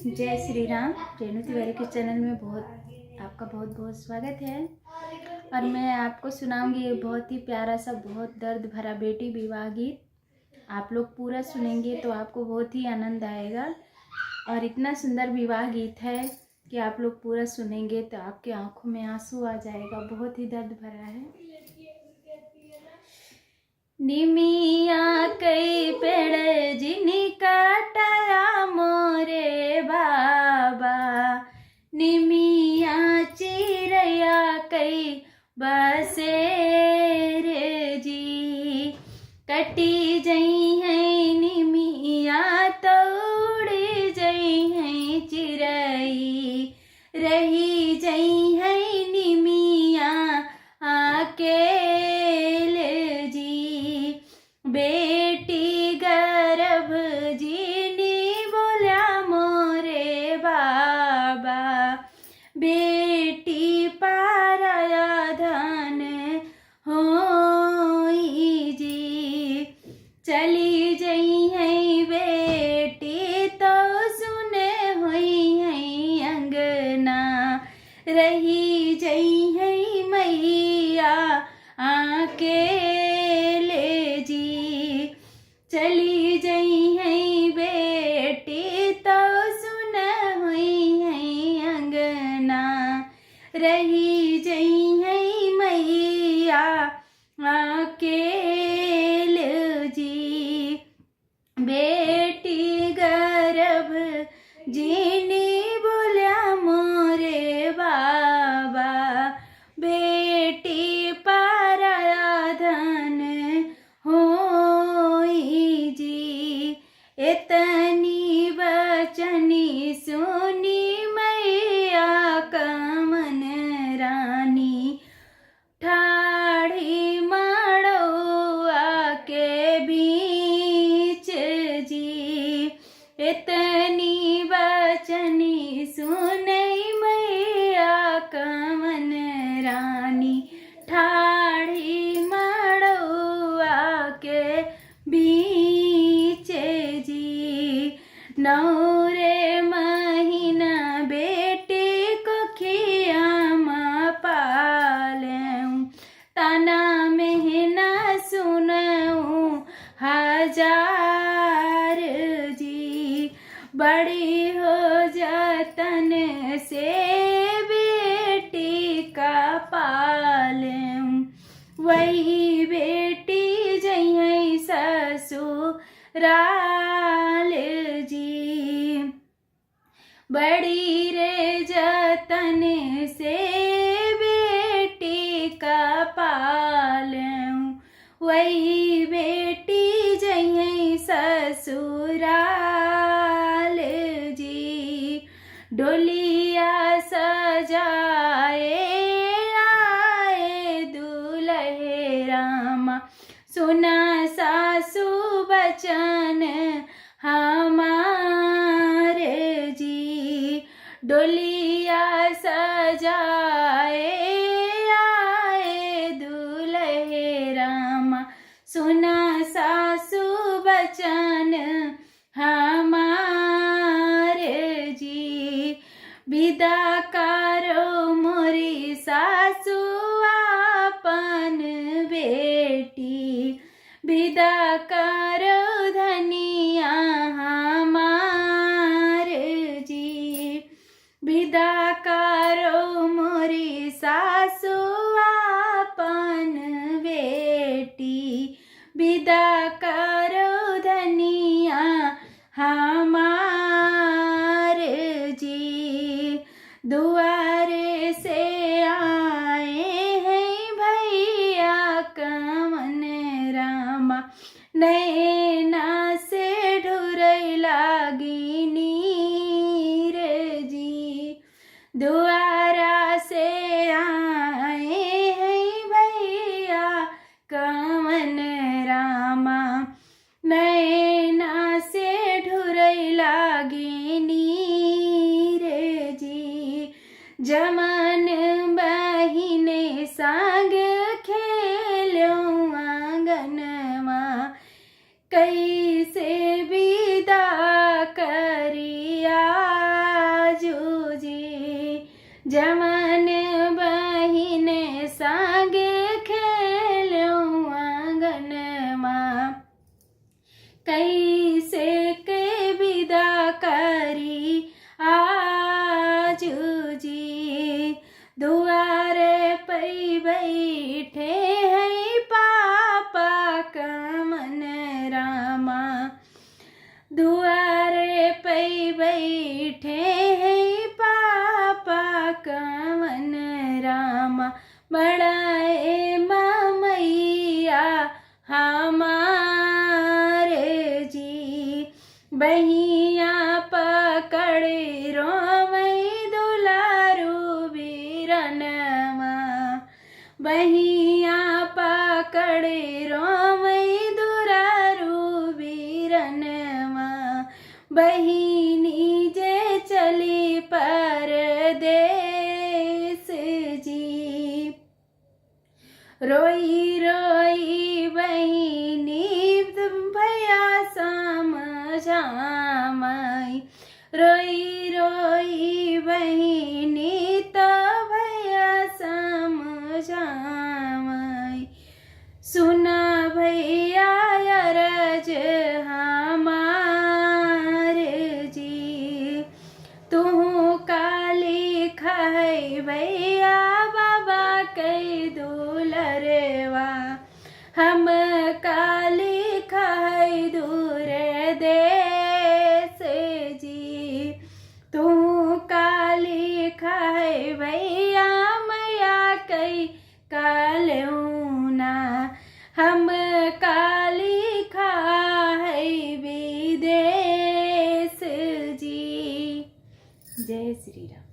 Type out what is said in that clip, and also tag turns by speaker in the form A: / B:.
A: जय श्री राम। रेणु तिवारी के चैनल में आपका बहुत बहुत स्वागत है। और मैं आपको सुनाऊंगी बहुत ही प्यारा सा, बहुत दर्द भरा बेटी विवाह गीत। आप लोग पूरा सुनेंगे तो आपको बहुत ही आनंद आएगा। और इतना सुंदर विवाह गीत है कि आप लोग पूरा सुनेंगे तो आपकी आंखों में आंसू आ जाएगा। बहुत ही दर्द भरा है। निमिया कई पेड़ जिनी काटाया मोरे बाबा, निमिया चिरैया कई बसेर जी, कटी जई है निमिया तोड़ी जई है चिरई, रही जई है निमिया अकेल जी, बेटी गर्भ जीनी बोला मोरे बाबा, बेटी पारा धन होई जी, चली जई है बेटी तो सुने हुई है अंगना, रही जई है मैया अकेले जी, चली जई है बेटी तो सुन हुई है अंगना, रही जई है मैया अकेले जी, बेटी गर्भ जीनी बोला मोरे बाबा, बेटी पारा धन होई जी, इतनी बचनी सुनी मैया कमन रानी, ठाड़ी मड़ौआ के बीच जी, इतनी बचनी सुनई मैया कमन रानी, ठाड़ी मड़ौआ के बीच जी, नौरे महीना बेटी को खियामा पालूं, ताना महीना सुनऊं हजार जी, बड़ी हो जतन से बेटी का पालूं, वही बेटी जई ससुराल जी, बड़ी रे जतन से बेटी का पालूं, वही बेटी जई ससुराल जी, डोलिया सजाए आए दूल्हे रामा, सुना सासु बचन हमारे जी, डोलिया सजाए आए दूल्हे रामा, सुना सासु बचन हमारे जी, विदा करो मोरी सासु आपन बेटी, विदा करो धनिया हमारे जी, विदा करो मोरी सासु आपन बेटी, विदा करो धनिया हमारे जी, दुआरे से आए हैं भैया कमन रामा, नैना से ढुरई लागी नीर जी, दुआरा से आए हैं भैया कमन रामा, नैना से ढुरई लागी नीर जी, जमन बहिने संग खेलो आंगनमा, कैसे विदा करिया रोई रोई बहिनी तो भैया समझावई, सुना भैया अरज हमार जी, तू काली खाई भैया बाबा कई दुलरवा, हम काली खाई दूर देश जी, तू काली खाई भैया मैया कई कालूना, हम काली खाई विदेश जी। जय श्री राम।